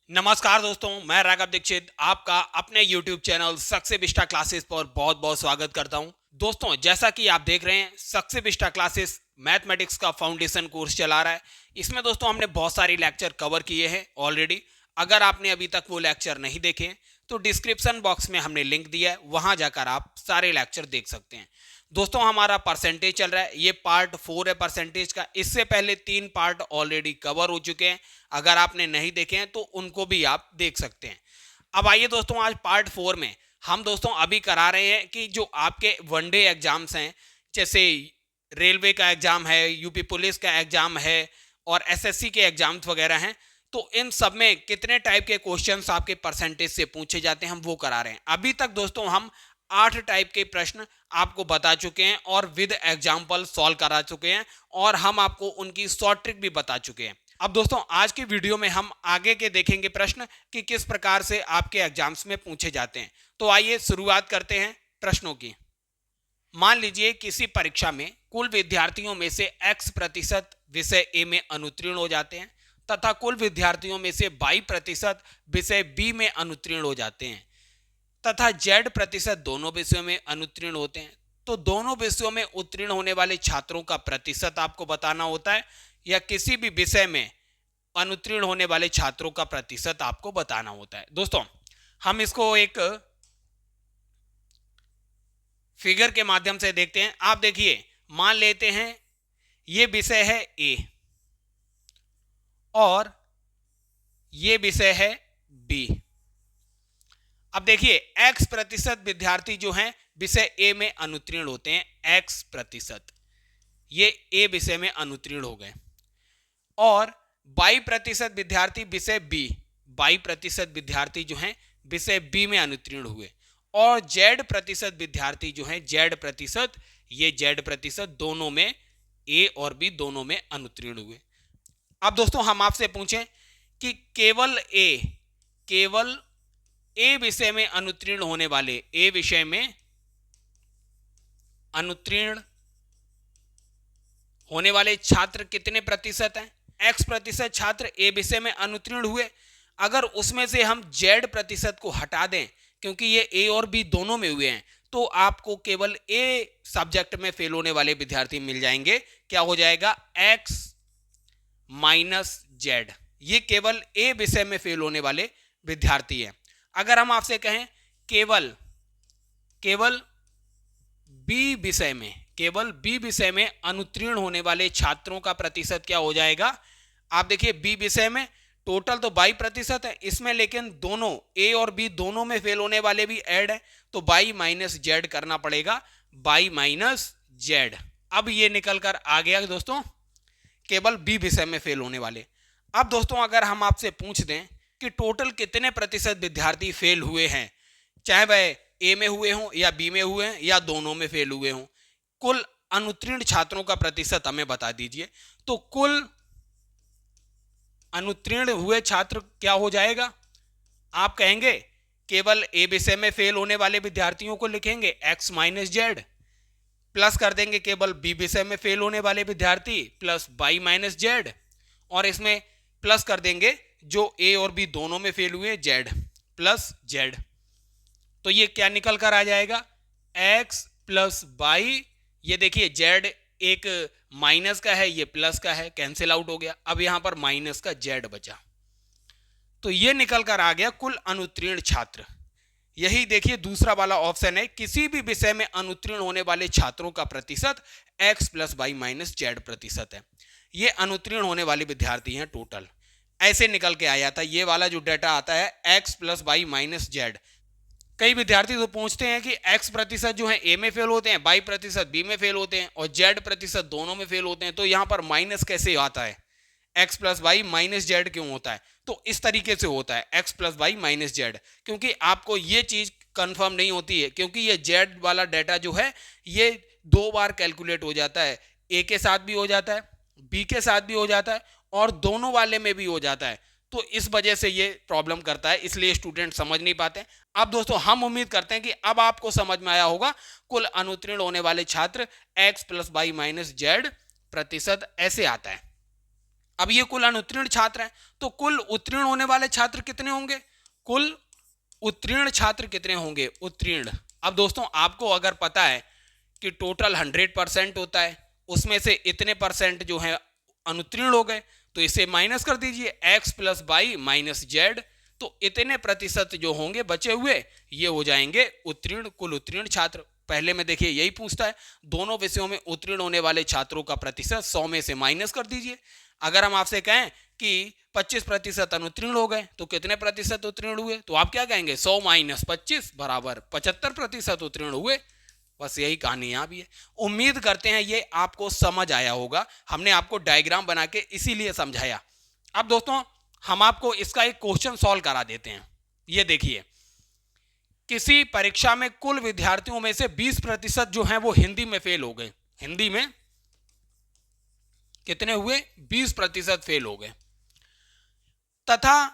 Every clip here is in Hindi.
नमस्कार दोस्तों, मैं राघव दीक्षित आपका अपने YouTube चैनल सक्से बिस्टा क्लासेस पर बहुत बहुत स्वागत करता हूं। दोस्तों, जैसा कि आप देख रहे हैं, सक्से बिस्टा क्लासेस मैथमेटिक्स का फाउंडेशन कोर्स चला रहा है। इसमें दोस्तों हमने बहुत सारी लेक्चर कवर किए हैं ऑलरेडी। अगर आपने अभी तक वो लेक्चर नहीं देखे तो डिस्क्रिप्शन बॉक्स में हमने लिंक दिया है, वहां जाकर आप सारे लेक्चर देख सकते हैं। दोस्तों, हमारा परसेंटेज चल रहा है, ये पार्ट 4 है परसेंटेज का। इससे पहले 3 पार्ट ऑलरेडी कवर हो चुके हैं। अगर आपने नहीं देखे हैं तो उनको भी आप देख सकते हैं। अब आइए दोस्तों, आज पार्ट 4 में हम दोस्तों अभी करा रहे हैं कि जो आपके वनडे एग्जाम्स हैं, जैसे रेलवे का एग्जाम है, यूपी पुलिस का एग्जाम है और एसएससी के एग्जाम्स वगैरह हैं, तो इन सब में कितने टाइप के क्वेश्चंस आपके परसेंटेज से पूछे जाते हैं, हम वो करा रहे हैं। अभी तक दोस्तों हम 8 टाइप के प्रश्न आपको बता चुके हैं और विद एग्जाम्पल सॉल्व करा चुके हैं और हम आपको उनकी शॉर्ट ट्रिक भी बता चुके हैं। अब दोस्तों, आज की वीडियो में हम आगे के देखेंगे प्रश्न कि किस प्रकार से आपके एग्जाम्स में पूछे जाते हैं। तो आइए शुरुआत करते हैं प्रश्नों की। मान लीजिए किसी परीक्षा में कुल विद्यार्थियों में से x% विषय ए में अनुत्तीर्ण हो जाते हैं तथा कुल विद्यार्थियों में से 22% विषय बी में अनुत्तीर्ण हो जाते हैं तथा Z% दोनों विषयों में अनुत्तीर्ण होते हैं। तो दोनों विषयों में उत्तीर्ण होने वाले छात्रों का प्रतिशत आपको बताना होता है या किसी भी विषय में अनुत्तीर्ण होने वाले छात्रों का प्रतिशत आपको बताना होता है। दोस्तों, हम इसको एक फिगर के माध्यम से देखते हैं। आप देखिए, मान लेते हैं ये विषय है ए और ये विषय है बी। अब देखिए, x% विद्यार्थी जो हैं विषय ए में अनुत्तीर्ण होते हैं, x%, ये ए विषय में अनुत्तीर्ण हो गए। और 22% विद्यार्थी विषय बी, 22% विद्यार्थी जो हैं विषय बी में अनुत्तीर्ण हुए। और Z% विद्यार्थी जो हैं, Z%, ये Z% दोनों में, ए और बी दोनों में अनुत्तीर्ण हुए। अब दोस्तों, हम आपसे पूछें कि केवल ए विषय में अनुत्तीर्ण होने वाले, ए विषय में अनुत्तीर्ण होने वाले छात्र कितने प्रतिशत हैं? x% छात्र ए विषय में अनुत्तीर्ण हुए। अगर उसमें से हम Z% को हटा दें, क्योंकि ये ए और बी दोनों में हुए हैं, तो आपको केवल ए सब्जेक्ट में फेल होने वाले विद्यार्थी मिल जाएंगे। क्या हो जाएगा? x minus Z. ये केवल ए विषय में फेल होने वाले विद्यार्थी हैं। अगर हम आपसे कहें केवल बी विषय में अनुत्तीर्ण होने वाले छात्रों का प्रतिशत क्या हो जाएगा? आप देखिए, बी विषय में टोटल तो 22% है इसमें, लेकिन दोनों ए और बी दोनों में फेल होने वाले भी ऐड है, तो बाई माइनस जेड करना पड़ेगा, बाई माइनस जेड। अब ये निकल कर आ गया दोस्तों, केवल बी विषय में फेल होने वाले। अब दोस्तों, अगर हम आपसे पूछ दें कि टोटल कितने प्रतिशत विद्यार्थी फेल हुए हैं, चाहे वह ए में हुए हों या बी में हुए हैं या दोनों में फेल हुए हों, कुल अनुत्तीर्ण छात्रों का प्रतिशत हमें बता दीजिए। तो कुल अनुत्तीर्ण हुए छात्र क्या हो जाएगा? आप कहेंगे केवल ए विषय में फेल होने वाले विद्यार्थियों को लिखेंगे x माइनस जेड, प्लस कर देंगे केवल बी विषय में फेल होने वाले विद्यार्थी प्लस बाई माइनस जेड, और इसमें प्लस कर देंगे जो ए और बी दोनों में फेल हुए, जेड प्लस जेड। तो ये क्या निकल कर आ जाएगा? x प्लस बाई, ये देखिए जेड एक माइनस का है, ये प्लस का है, कैंसिल आउट हो गया। अब यहां पर माइनस का जेड बचा, तो ये निकल कर आ गया कुल अनुत्तीर्ण छात्र। यही देखिए दूसरा वाला ऑप्शन है, किसी भी विषय में अनुत्तीर्ण होने वाले छात्रों का प्रतिशत x plus by minus Z प्रतिशत है। ये अनुत्तीर्ण होने वाले विद्यार्थी हैं टोटल, ऐसे निकल के आया था। ये वाला जो डाटा आता है x plus by minus Z. कई विद्यार्थी तो पूछते हैं कि x% जो है ए में फेल होते हैं, y% बी में फेल होते हैं और Z% दोनों में फेल होते हैं, तो यहां पर माइनस कैसे आता है? x plus by minus Z क्यों होता है? तो इस तरीके से होता है x plus by minus Z, क्योंकि आपको ये चीज कंफर्म नहीं होती है, क्योंकि ये जेड वाला डाटा जो है ये 2 बार कैलकुलेट हो जाता है, ए के साथ भी हो जाता है, बी के साथ भी हो जाता है और दोनों वाले में भी हो जाता है। तो इस वजह से ये प्रॉब्लम करता है, इसलिए स्टूडेंट समझ नहीं पाते। अब दोस्तों, हम उम्मीद करते हैं कि अब आपको समझ में आया होगा कुल अनुत्तीर्ण होने वाले छात्र x plus by minus Z प्रतिशत ऐसे आता है। अब ये कुल अनुत्तीर्ण छात्र हैं, तो कुल उत्तीर्ण होने वाले छात्र कितने होंगे, कुल उत्तीर्ण छात्र कितने होंगे, उत्तीर्ण। अब दोस्तों आपको अगर पता है कि टोटल 100% होता है, उसमें से इतने परसेंट जो है अनुत्तीर्ण हो गए, तो इसे माइनस कर दीजिए, x plus Y minus Z, तो इतने प्रतिशत जो होंगे बचे हुए ये हो जाएंगे उत्तीर्ण, कुल उत्तीर्ण छात्र। पहले में देखिए यही पूछता है, दोनों विषयों में उत्तीर्ण होने वाले छात्रों का प्रतिशत 100 में से माइनस कर दीजिए। अगर हम आपसे कहें कि 25% अनुत्तीर्ण हो गए तो कितने प्रतिशत उत्तीर्ण हुए, तो आप क्या कहेंगे, 100 माइनस 25 बराबर 75% उत्तीर्ण हुए। बस यही कहानी यहाँ भी है। उम्मीद करते हैं ये आपको समझ आया होगा, हमने आपको डायग्राम बना के इसीलिए समझाया। अब दोस्तों हम आपको इसका एक क्वेश्चन सॉल्व करा देते हैं। ये देखिए, किसी परीक्षा में कुल विद्यार्थियों में से 20% जो हैं वो हिंदी में फेल हो गए, हिंदी में कितने हुए, 20% फेल हो गए, तथा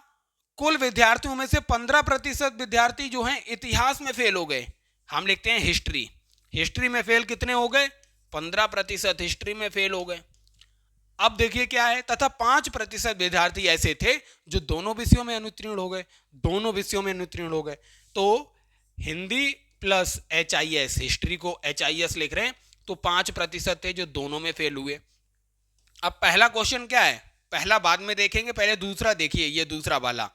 कुल विद्यार्थियों में से 15% विद्यार्थी जो हैं इतिहास में फेल हो गए। हम लिखते हैं हिस्ट्री, हिस्ट्री में फेल कितने हो गए, 15% हिस्ट्री में फेल हो गए। अब देखिए क्या है, तथा 5% विद्यार्थी ऐसे थे जो दोनों विषयों में अनुत्तीर्ण हो गए, दोनों विषयों में अनुत्तीर्ण हो गए। तो हिंदी प्लस HIS, हिस्ट्री को HIS लिख रहे हैं, तो 5% थे जो दोनों में फेल हुए। अब पहला क्वेश्चन क्या है, पहला बाद में देखेंगे, पहले दूसरा देखिए, ये दूसरा वाला,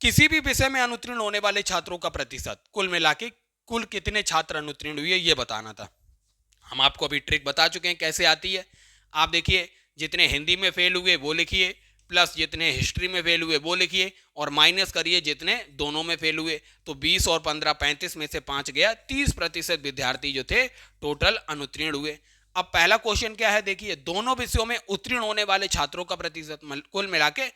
किसी भी विषय में अनुत्तीर्ण होने वाले छात्रों का प्रतिशत, कुल मिला के कुल कितने छात्र अनुत्तीर्ण हुए ये बताना था। हम आपको अभी ट्रिक बता चुके हैं कैसे आती है। आप देखिए, जितने हिंदी में फेल हुए वो लिखिए, प्लस जितने हिस्ट्री में फेल हुए वो लिखिए, और माइनस करिए जितने दोनों में फेल हुए। तो 20 और 15 35 में से 5 गया, 30% विद्यार्थी जो थे टोटल अनुत्तीर्ण हुए। अब पहला क्वेश्चन क्या है, देखिए, दोनों विषयों में उत्तीर्ण होने वाले छात्रों का प्रतिशत, कुल मिला के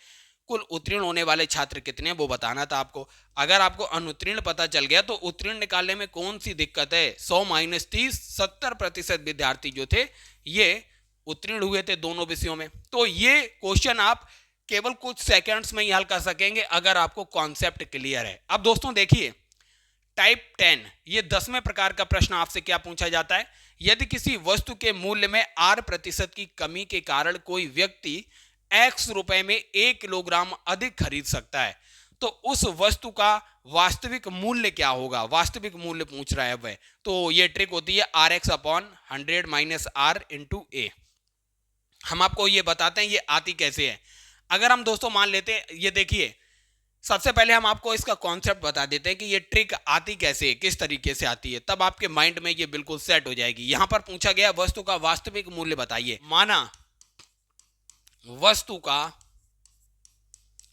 कुल उत्तीर्ण होने वाले छात्र कितने हैं वो बताना था आपको। अगर आपको अनुत्तीर्ण पता चल गया तो उत्तीर्ण निकालने में कौन सी दिक्कत है, 100 माइनस 30, 70% विद्यार्थी जो थे ये उत्तीर्ण हुए थे दोनों विषयों में। तो ये क्वेश्चन आप केवल कुछ सेकंड्स में ही हल कर सकेंगे अगर आपको कॉन्सेप्ट क्लियर है। अब दोस्तों देखिए, टाइप 10, ये 10वें प्रकार का प्रश्न आपसे क्या पूछा जाता है, यदि किसी वस्तु के मूल्य में 8% की कमी के कारण कोई व्यक्ति x रुपए में 1 किलोग्राम अधिक खरीद सकता है, तो उस वस्तु का वास्तविक मूल्य क्या होगा, वास्तविक मूल्य पूछ रहा है वह। तो ये ट्रिक होती है RX upon 100 minus R into A। हम आपको ये बताते हैं ये आती कैसे है। अगर हम दोस्तों मान लेते हैं, ये देखिए, सबसे पहले हम आपको इसका कॉन्सेप्ट बता देते हैं कि ये ट्रिक आती कैसे है, किस तरीके से आती है, तब आपके माइंड में ये बिल्कुल सेट हो जाएगी। यहां पर पूछा गया वस्तु का वास्तविक मूल्य बताइए, माना वस्तु का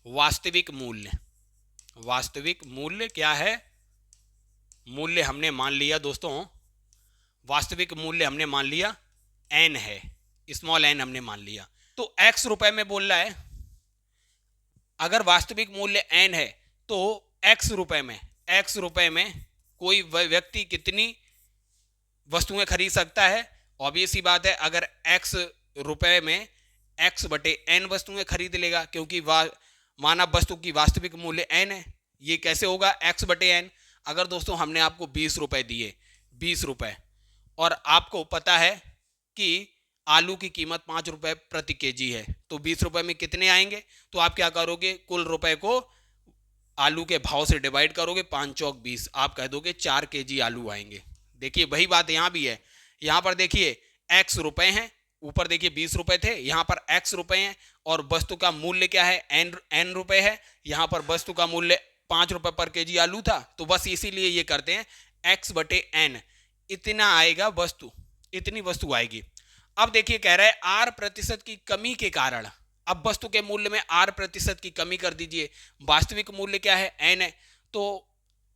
वास्तविक मूल्य, वास्तविक मूल्य क्या है, मूल्य हमने मान लिया दोस्तों, वास्तविक मूल्य हमने मान लिया n है, स्मॉल n हमने मान लिया। तो x रुपए में बोल रहा है, अगर वास्तविक मूल्य n है तो x रुपए में कोई व्यक्ति कितनी वस्तुएं खरीद सकता है। ऑब्वियस सी बात है, अगर x रुपए में x बटे n वस्तुएं खरीद लेगा, क्योंकि मानव वस्तु की वास्तविक मूल्य n है। ये कैसे होगा, x बटे n। अगर दोस्तों हमने आपको 20 रुपए दिए, 20 रुपए, और आपको पता है कि आलू की कीमत 5 रुपए प्रति केजी है, तो 20 रुपए में कितने आएंगे, तो आप क्या करोगे, कुल रुपए को आलू के भाव से डिवाइड करोगे, 5 चौक 20, आप कह दोगे 4 केजी आलू आएंगे। देखिए वही बात यहां भी है, यहां पर देखिए x रुपए हैं, ऊपर देखिए 20 रुपए थे, यहां पर x रुपए हैं, और वस्तु का मूल्य क्या है, n रुपए है। यहां पर वस्तु का मूल्य 5 रुपए पर केजी आलू था, तो बस इसीलिए ये करते हैं, x बटे n इतना आएगा वस्तु, इतनी वस्तु आएगी। अब देखिए कह रहा है R% की कमी के कारण, अब वस्तु के मूल्य में R% की कमी कर दीजिए, वास्तविक मूल्य क्या है, n है, तो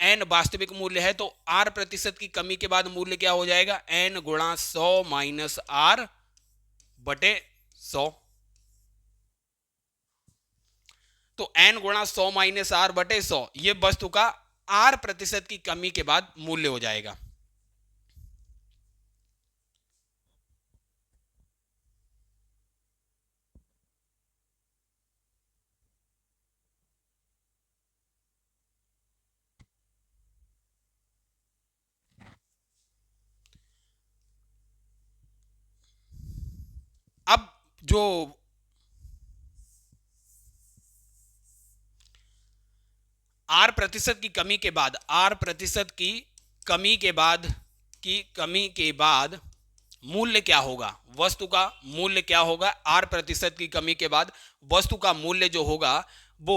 n वास्तविक मूल्य है, तो R% की कमी के बाद मूल्य क्या हो जाएगा, n गुणा 100 माइनस R बटे 100। तो n गुणा 100 माइनस R बटे 100 ये वस्तु का R% की कमी के बाद मूल्य हो जाएगा। अब जो आर प्रतिशत की कमी के बाद, आर प्रतिशत की कमी के बाद मूल्य क्या होगा, वस्तु का मूल्य क्या होगा। आर प्रतिशत की कमी के बाद वस्तु का मूल्य जो होगा वो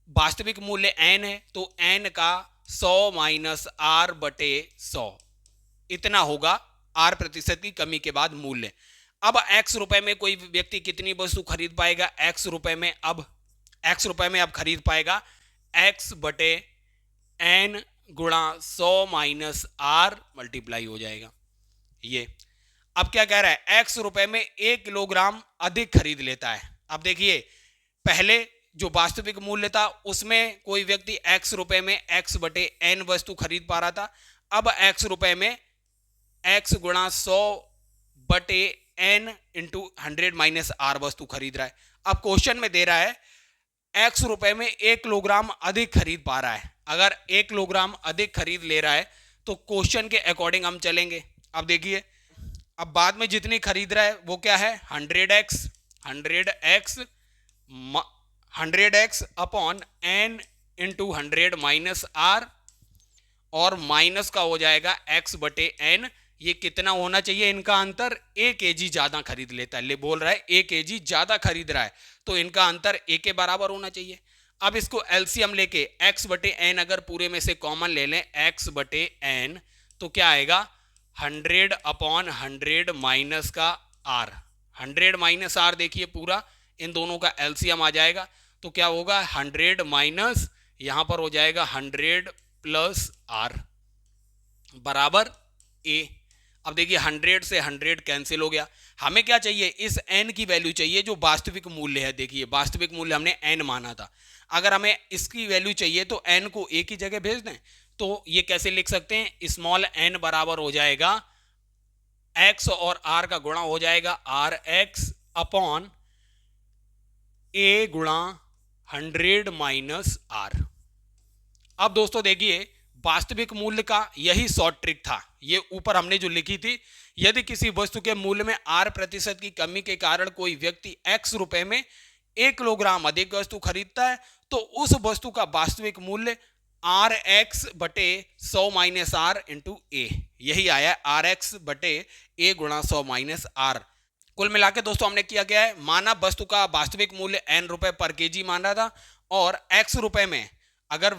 वास्तविक मूल्य एन है, तो एन का 100 माइनस आर बटे 100 इतना होगा आर प्रतिशत की कमी के बाद मूल्य। अब एक्स रुपए में कोई व्यक्ति कितनी वस्तु खरीद पाएगा, एक्स रुपए में अब खरीद पाएगा एक्स बटे एन गुणा 100 माइनस आर मल्टीप्लाई हो जाएगा ये। अब क्या कह रहा है, एक्स रुपए में 1 किलोग्राम अधिक खरीद लेता है। अब देखिए पहले जो वास्तविक मूल्य था उसमें कोई व्यक्ति एक्स रुपए में एक्स बटे एन वस्तु खरीद पा रहा था। अब एक्स रुपए में एक्स गुणा 100 बटे एन इंटू 100 माइनस आर वस्तु खरीद रहा है। अब क्वेश्चन में दे रहा है एक्स रुपए में 1 किलोग्राम अधिक खरीद पा रहा है। अगर 1 किलोग्राम अधिक खरीद ले रहा है तो क्वेश्चन के अकॉर्डिंग हम चलेंगे। अब देखिए अब बाद में जितनी खरीद रहा है वो क्या है, 100x upon N into 100 minus R, और माइनस का हो जाएगा x बटे एन। ये कितना होना चाहिए इनका अंतर, 1 kg ज्यादा खरीद लेता है, ले बोल रहा है 1 kg ज्यादा खरीद रहा है तो इनका अंतर a के बराबर होना चाहिए। अब इसको एलसीएम लेके x बटे एन अगर पूरे में से कॉमन ले लें, x बटे एन तो क्या आएगा 100 अपॉन 100 माइनस का r, 100 माइनस आर देखिए पूरा इन दोनों का एलसीएम आ जाएगा तो क्या होगा 100 माइनस यहां पर हो जाएगा 100 प्लस r बराबर a। अब देखिए 100 से 100 कैंसिल हो गया। हमें क्या चाहिए, इस n की वैल्यू चाहिए जो वास्तविक मूल्य है। देखिए वास्तविक मूल्य हमने n माना था, अगर हमें इसकी वैल्यू चाहिए तो n को a की जगह भेज दें। तो ये कैसे लिख सकते हैं, स्मॉल n बराबर हो जाएगा x और r का गुणा हो जाएगा rx अपॉन a गुणा 100 माइनस r। अब दोस्तों देखिए वास्तविक मूल्य का यही शॉर्ट ट्रिक था, ये ऊपर हमने जो लिखी थी। यदि किसी वस्तु के मूल्य में आर प्रतिशत की कमी के कारण कोई व्यक्ति एक्स रुपए में 1 किलोग्राम अधिक वस्तु खरीदता है तो उस वस्तु का वास्तविक मूल्य आर एक्स बटे 100 माइनस आर इंटू ए, यही आया आर एक्स बटे ए गुणा 100 माइनस आर। कुल मिलाकर दोस्तों हमने किया गया है, माना वस्तु का वास्तविक मूल्य एन रुपए पर केजी माना था और एक्स रुपए में अगर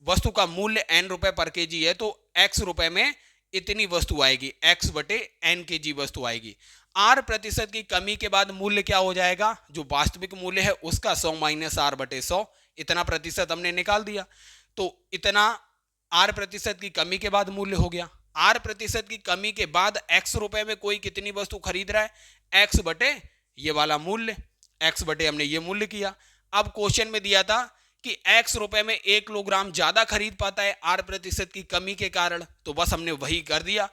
वस्तु का मूल्य n रुपए पर केजी है तो x रुपए में इतनी वस्तु आएगी, x बटे n केजी वस्तु आएगी। r प्रतिशत की कमी के बाद मूल्य क्या हो जाएगा, जो वास्तविक मूल्य है उसका 100 माइनस r बटे 100, इतना प्रतिशत हमने निकाल दिया। तो इतना r प्रतिशत की कमी के बाद मूल्य हो गया। r प्रतिशत की कमी के बाद x रुपए में कोई कितनी वस्तु खरीद रहा है, x बटे ये वाला मूल्य, x बटे हमने ये मूल्य किया। अब क्वेश्चन में दिया था कि x रुपए में 1 किलोग्राम ज्यादा खरीद पाता है r प्रतिशत की कमी के कारण, तो बस हमने वही कर दिया।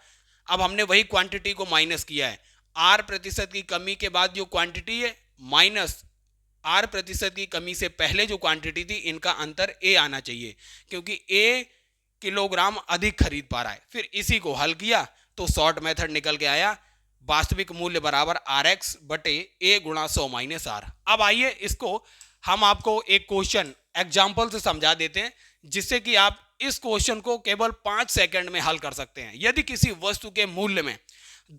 अब हमने वही क्वांटिटी को माइनस किया है, r प्रतिशत की कमी के बाद जो क्वांटिटी है माइनस r प्रतिशत की कमी से पहले जो क्वांटिटी थी, इनका अंतर a आना चाहिए क्योंकि a किलोग्राम अधिक खरीद पा रहा है। फिर इसी को हल किया तो शॉर्ट मेथड निकल के आया, वास्तविक मूल्य बराबर rx बटे a गुणा 100 माइनस r। अब आइए इसको हम आपको एक क्वेश्चन एग्जाम्पल से समझा देते हैं जिससे कि आप इस क्वेश्चन को केवल 5 सेकंड में हल कर सकते हैं। यदि किसी वस्तु के मूल्य में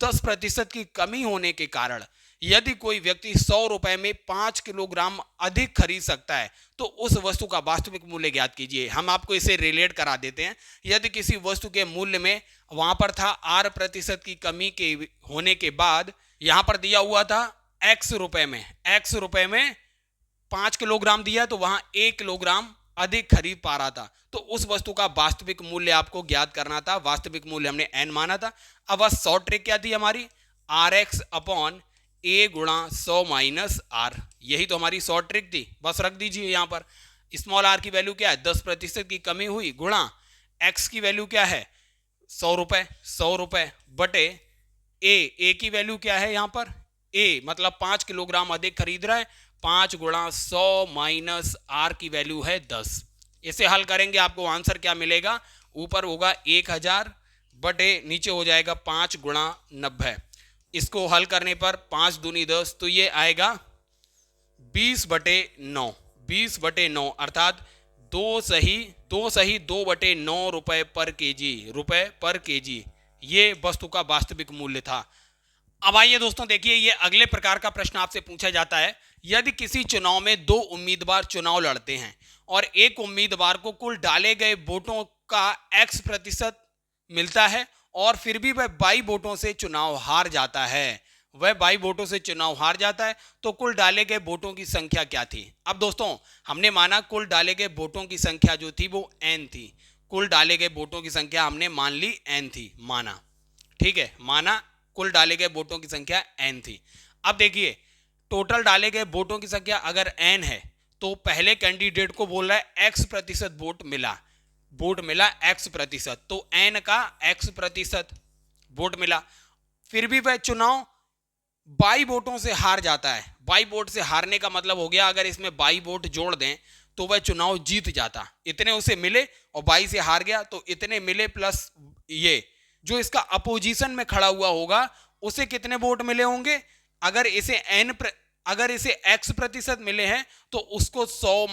10% की कमी होने के कारण यदि कोई व्यक्ति 100 रुपए में 5 किलोग्राम अधिक खरीद सकता है तो उस वस्तु का वास्तविक मूल्य ज्ञात कीजिए। हम आपको इसे रिलेट करा देते हैं। यदि किसी वस्तु के मूल्य में वहां पर था r प्रतिशत की कमी के होने के बाद यहां पर दिया हुआ था x रुपए में 5 किलोग्राम दिया तो वहां 1 किलोग्राम अधिक खरीद पा रहा था, तो उस वस्तु का वास्तविक मूल्य आपको ज्ञात करना था। वास्तविक मूल्य हमने n माना था। अब बस शॉर्ट ट्रिक क्या थी हमारी, rx अपॉन a गुणा 100 माइनस r, यही तो हमारी शॉर्ट ट्रिक थी। बस रख दीजिए यहाँ पर स्मॉल r की वैल्यू क्या है, 10% की कमी हुई गुणा x की वैल्यू क्या है 100 रुपए बटे a की वैल्यू क्या है यहाँ पर a मतलब 5 किलोग्राम अधिक खरीद रहा है, 5 गुणा 100 माइनस r की वैल्यू है 10। इसे हल करेंगे आपको आंसर क्या मिलेगा, ऊपर होगा 1000 बटे नीचे हो जाएगा 5 गुणा 90। इसको हल करने पर 5 दूनी 10 तो ये आएगा 20 बटे 9 अर्थात दो बटे 9 रुपए पर केजी ये वस्तु का वास्तविक मूल्य था। अब आइए दोस्तों देखिए, ये अगले प्रकार का प्रश्न आपसे पूछा जाता है। यदि किसी चुनाव में दो उम्मीदवार चुनाव लड़ते हैं और एक उम्मीदवार को कुल डाले गए वोटों का x% मिलता है और फिर भी वह 22 वोटों से चुनाव हार जाता है, तो कुल डाले गए वोटों की संख्या क्या थी? अब दोस्तों हमने माना कुल डाले गए वोटों की संख्या जो थी वो n थी। कुल डाले गए वोटों की संख्या हमने मान ली n थी, माना, ठीक है, माना कुल डाले गए वोटों की संख्या n थी। अब देखिए टोटल डाले गए वोटों की संख्या अगर n है तो पहले कैंडिडेट को बोल रहा है x% वोट मिला x%, तो n का x% वोट मिला, फिर भी वह चुनाव 22 वोटों से हार जाता है। 22 वोट से हारने का मतलब हो गया अगर इसमें 22 वोट जोड़ दें तो वह चुनाव जीत जाता। इतने उसे मिले और 22 से हार गया तो इतने मिले प्लस ये जो इसका अपोजिशन में खड़ा हुआ होगा उसे कितने वोट मिले होंगे? अगर इसे x% मिले हैं तो उसको 100 -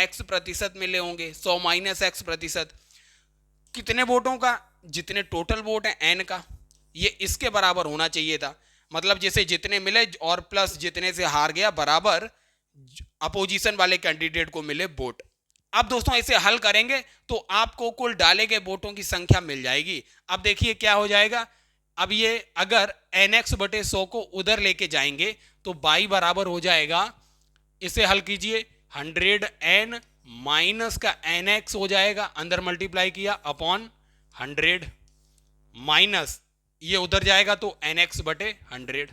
x% मिले होंगे। 100 - x% कितने वोटों का? जितने टोटल वोट है n का, ये इसके बराबर होना चाहिए था। मतलब जैसे जितने मिले और प्लस जितने से हार गया बराबर अपोजिशन वाले कैंडिडेट को मिले वोट। अब दोस्तों इसे हल करेंगे तो आपको कुल डाले गए वोटों की संख्या मिल जाएगी। अब देखिए क्या हो जाएगा। अब ये अगर nx/100 को उधर लेके जाएंगे तो y बराबर हो जाएगा, इसे हल कीजिए, 100n माइनस का nx हो जाएगा, अंदर मल्टीप्लाई किया अपॉन 100 माइनस ये उधर जाएगा तो nx/100।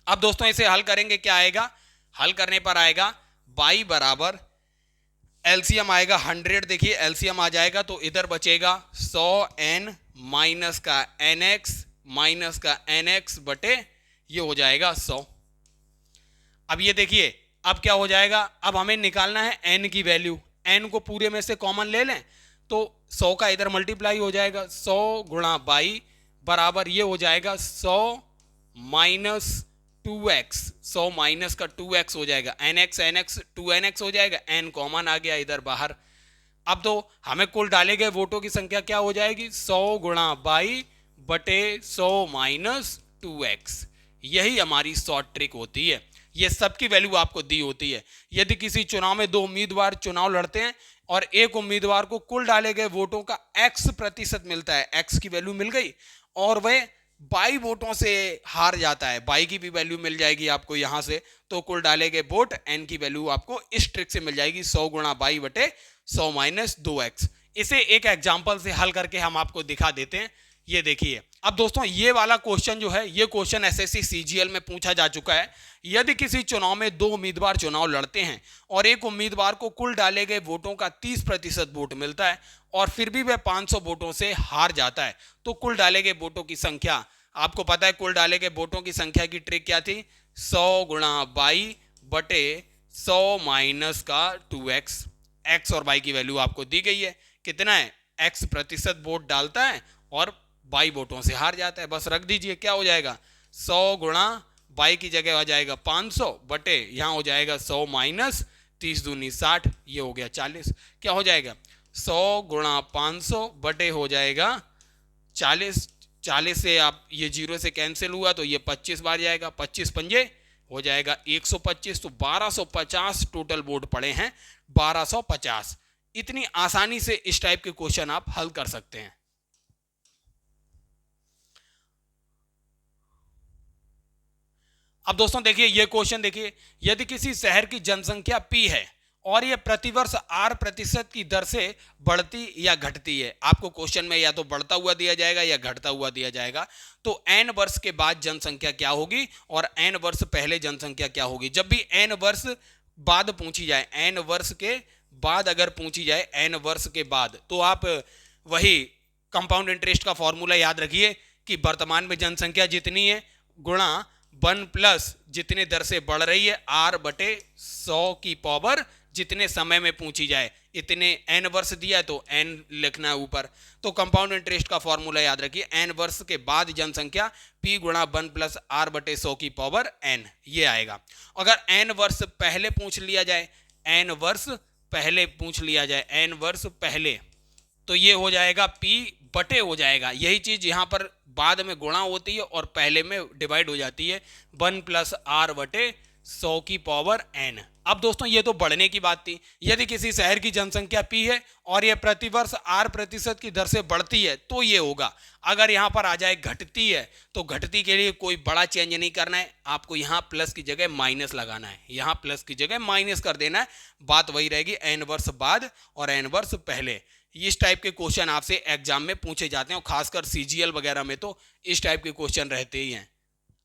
अब दोस्तों इसे हल करेंगे, क्या आएगा? हल करने पर आएगा y बराबर एलसीएम आएगा 100, देखिए एलसीएम आ जाएगा तो इधर बचेगा 100n माइनस का nx माइनस का nx बटे ये हो जाएगा 100। अब ये देखिए अब क्या हो जाएगा, अब हमें निकालना है n की वैल्यू। n को पूरे में से कॉमन ले लें तो 100 का इधर मल्टीप्लाई हो जाएगा, 100 गुणा y बराबर ये हो जाएगा 100 माइनस 2x, 100 माइनस का 2x हो जाएगा, nx 2nx हो जाएगा, n कॉमन आ गया इधर बाहर। अब तो हमें कुल डाले गए वोटों की संख्या क्या हो जाएगी? 100 गुणा y बटे 100 माइनस 2x। यही हमारी शॉर्ट ट्रिक होती है। ये सबकी वैल्यू आपको दी होती है। यदि किसी चुनाव में दो उम्मीदवार चुनाव लड़ते हैं और एक उम्मीदवार को कुल डाले गए वोटों का x% मिलता है, x की वैल्यू मिल गई, और वह 22 वोटों से हार जाता है, y की भी वैल्यू मिल जाएगी आपको यहां से, तो कुल डाले गए वोट n की वैल्यू आपको इस ट्रिक से मिल जाएगी, 100 गुणा y बटे 100 माइनस 2x। इसे एक एग्जाम्पल से हल करके हम आपको दिखा देते हैं। ये देखिए अब दोस्तों ये वाला क्वेश्चन जो है, ये क्वेश्चन एसएससी सीजीएल में पूछा जा चुका है। यदि किसी चुनाव में दो उम्मीदवार चुनाव लड़ते हैं और एक उम्मीदवार को कुल डाले गए वोटों का 30% वोट मिलता है और फिर भी वह 500 वोटों से हार जाता है, तो कुल डाले गए वोटों की संख्या, आपको पता है कुल डाले गए वोटों की संख्या की ट्रिक क्या थी? 100 गुणा y बटे 100 माइनस का 2x। x और y की वैल्यू आपको दी गई है, कितना है? x% वोट डालता है और 22 वोटों से हार जाता है, बस रख दीजिए, क्या हो जाएगा? 100 गुणा y की जगह आ जाएगा 500 बटे यहां हो जाएगा 100 माइनस 30 दूनी 60, ये हो गया 40। क्या हो जाएगा? 100 गुणा 500 बटे हो जाएगा 40। 40 से आप ये 0 से कैंसिल हुआ तो ये 25 बार जाएगा, 25 पंजे हो जाएगा 125, तो 1250 टोटल वोट पड़े हैं, 1250। इतनी आसानी से इस टाइप के क्वेश्चन आप हल कर सकते हैं। अब दोस्तों देखिए ये क्वेश्चन देखिए, यदि किसी शहर की जनसंख्या P है और यह प्रतिवर्ष R% की दर से बढ़ती या घटती है, आपको क्वेश्चन में या तो बढ़ता हुआ दिया जाएगा या घटता हुआ दिया जाएगा, तो n वर्ष के बाद जनसंख्या क्या होगी और n वर्ष पहले जनसंख्या क्या होगी। जब भी n वर्ष बाद पूछी जाए, n वर्ष के बाद अगर पूछी जाए, n वर्ष के बाद, तो आप वही कंपाउंड इंटरेस्ट का फॉर्मूला याद रखिए कि वर्तमान में जनसंख्या जितनी है गुणा 1 प्लस जितने दर से बढ़ रही है r बटे 100 की पावर जितने समय में पूछी जाए, इतने n वर्ष दिया है तो n लिखना है ऊपर। तो कंपाउंड इंटरेस्ट का फॉर्मूला याद रखिए, n वर्ष के बाद जनसंख्या p गुणा 1 प्लस r बटे 100 की पावर n, ये आएगा। अगर n वर्ष पहले पूछ लिया जाए, n वर्ष पहले पूछ लिया जाए, n वर्ष पहले, तो ये हो जाएगा p बटे हो जाएगा। यही चीज यहाँ पर बाद में गुणा होती है और पहले में डिवाइड हो जाती है, 1 प्लस आर बटे 100 की पावर n। अब दोस्तों ये तो बढ़ने की बात थी। यदि किसी शहर की जनसंख्या p है और ये प्रतिवर्ष r% की दर से बढ़ती है तो ये होगा। अगर यहाँ पर आ जाए घटती है तो घटती के लिए कोई बड़ा चेंज नहीं करना है, आपको यहाँ प्लस की जगह माइनस लगाना है, यहाँ प्लस की जगह माइनस कर देना है। बात वही रहेगी, n वर्ष बाद और n वर्ष पहले। इस टाइप के क्वेश्चन आपसे एग्जाम में पूछे जाते हैं और खासकर सीजीएल वगैरह में तो इस टाइप के क्वेश्चन रहते ही हैं।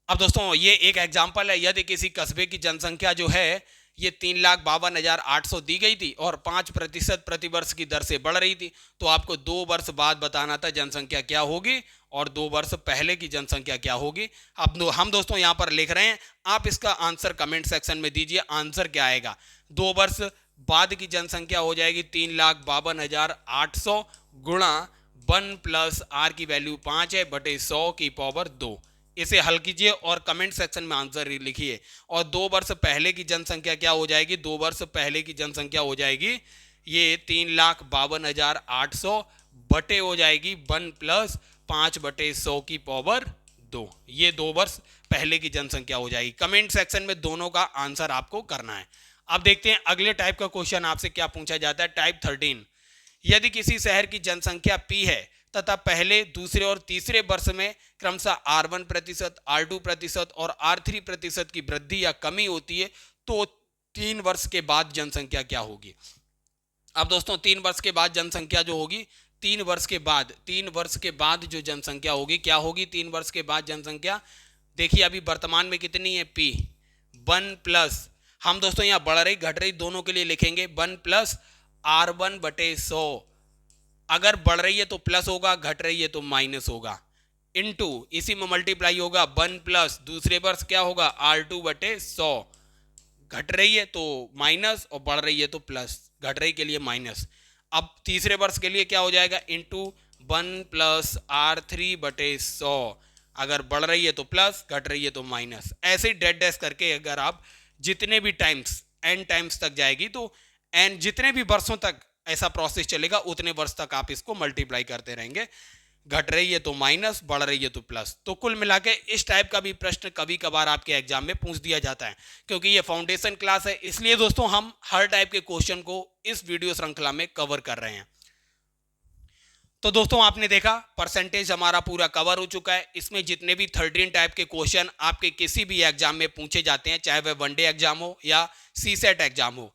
अब दोस्तों ये एक एग्जाम्पल है। यदि किसी कस्बे की जनसंख्या जो है ये 3,52,800 दी गई थी और 5% प्रतिवर्ष की दर से बढ़ रही थी, तो आपको 2 वर्ष बाद बताना था जनसंख्या क्या होगी और 2 वर्ष पहले की जनसंख्या क्या होगी। अब हम दोस्तों यहाँ पर लिख रहे हैं, आप इसका आंसर कमेंट सेक्शन में दीजिए। आंसर क्या आएगा? 2 वर्ष बाद की जनसंख्या हो जाएगी 3,52,800 गुणा 1 प्लस आर की वैल्यू 5 है बटे 100 की पावर 2। इसे हल कीजिए और कमेंट सेक्शन में आंसर लिखिए। और 2 वर्ष पहले की जनसंख्या क्या हो जाएगी? 2 वर्ष पहले की जनसंख्या हो जाएगी ये 3,52,800 बटे हो जाएगी 1 प्लस 5 बटे 100 की पावर 2। ये 2 वर्ष पहले की जनसंख्या हो जाएगी। कमेंट सेक्शन में दोनों का आंसर आपको करना है। अब देखते हैं अगले टाइप का क्वेश्चन आपसे क्या पूछा जाता है। टाइप 13, यदि किसी शहर की जनसंख्या p है तथा पहले, दूसरे और तीसरे वर्ष में क्रमशः R1%, R2% और R3% की वृद्धि या कमी होती है, तो 3 वर्ष के बाद जनसंख्या क्या होगी? अब दोस्तों 3 वर्ष के बाद जनसंख्या जो होगी, 3 वर्ष के बाद जो जनसंख्या होगी क्या होगी? 3 वर्ष के बाद जनसंख्या देखिए अभी वर्तमान में कितनी है? p 1 प्लस, हम दोस्तों यहाँ बढ़ रही घट रही दोनों के लिए लिखेंगे 1 प्लस R1 बटे 100। अगर बढ़ रही है तो प्लस होगा, घट रही है तो माइनस होगा, इनटू इसी में मल्टीप्लाई होगा 1 प्लस दूसरे वर्ष क्या होगा? R2 बटे 100। घट रही है तो माइनस और बढ़ रही है तो प्लस, घट रही के लिए माइनस। अब तीसरे वर्ष के लिए क्या हो जाएगा? इनटू 1 प्लस R3 बटे 100। अगर बढ़ रही है तो प्लस, घट रही है तो माइनस। ऐसे डेड डैश करके अगर आप जितने भी टाइम्स n टाइम्स तक जाएगी तो n जितने भी वर्षों तक ऐसा प्रोसेस चलेगा उतने वर्ष तक आप इसको मल्टीप्लाई करते रहेंगे। घट रही है तो माइनस, बढ़ रही है तो प्लस। तो कुल मिला के इस टाइप का भी प्रश्न कभी कभार आपके एग्जाम में पूछ दिया जाता है। क्योंकि ये फाउंडेशन क्लास है इसलिए दोस्तों हम हर टाइप के क्वेश्चन को इस वीडियो श्रृंखला में कवर कर रहे हैं। तो दोस्तों आपने देखा परसेंटेज हमारा पूरा कवर हो चुका है। इसमें जितने भी 13 टाइप के क्वेश्चन आपके किसी भी एग्जाम में पूछे जाते हैं, चाहे वह वनडे एग्जाम हो या सीसेट एग्जाम हो,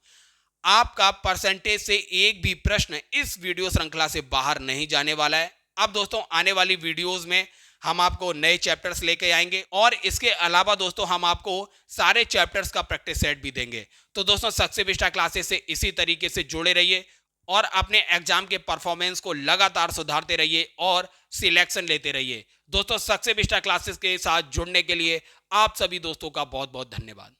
आपका परसेंटेज से एक भी प्रश्न इस वीडियो श्रृंखला से बाहर नहीं जाने वाला है। अब दोस्तों आने वाली वीडियोस में हम आपको नए चैप्टर्स लेके आएंगे और इसके अलावा दोस्तों हम आपको सारे चैप्टर्स का प्रैक्टिस सेट भी देंगे। तो दोस्तों सक्सेस विस्टा क्लासेस से इसी तरीके से जुड़े रहिए और अपने एग्जाम के परफॉर्मेंस को लगातार सुधारते रहिए और सिलेक्शन लेते रहिए। दोस्तों सक्सेस विस्टा क्लासेस के साथ जुड़ने के लिए आप सभी दोस्तों का बहुत बहुत धन्यवाद।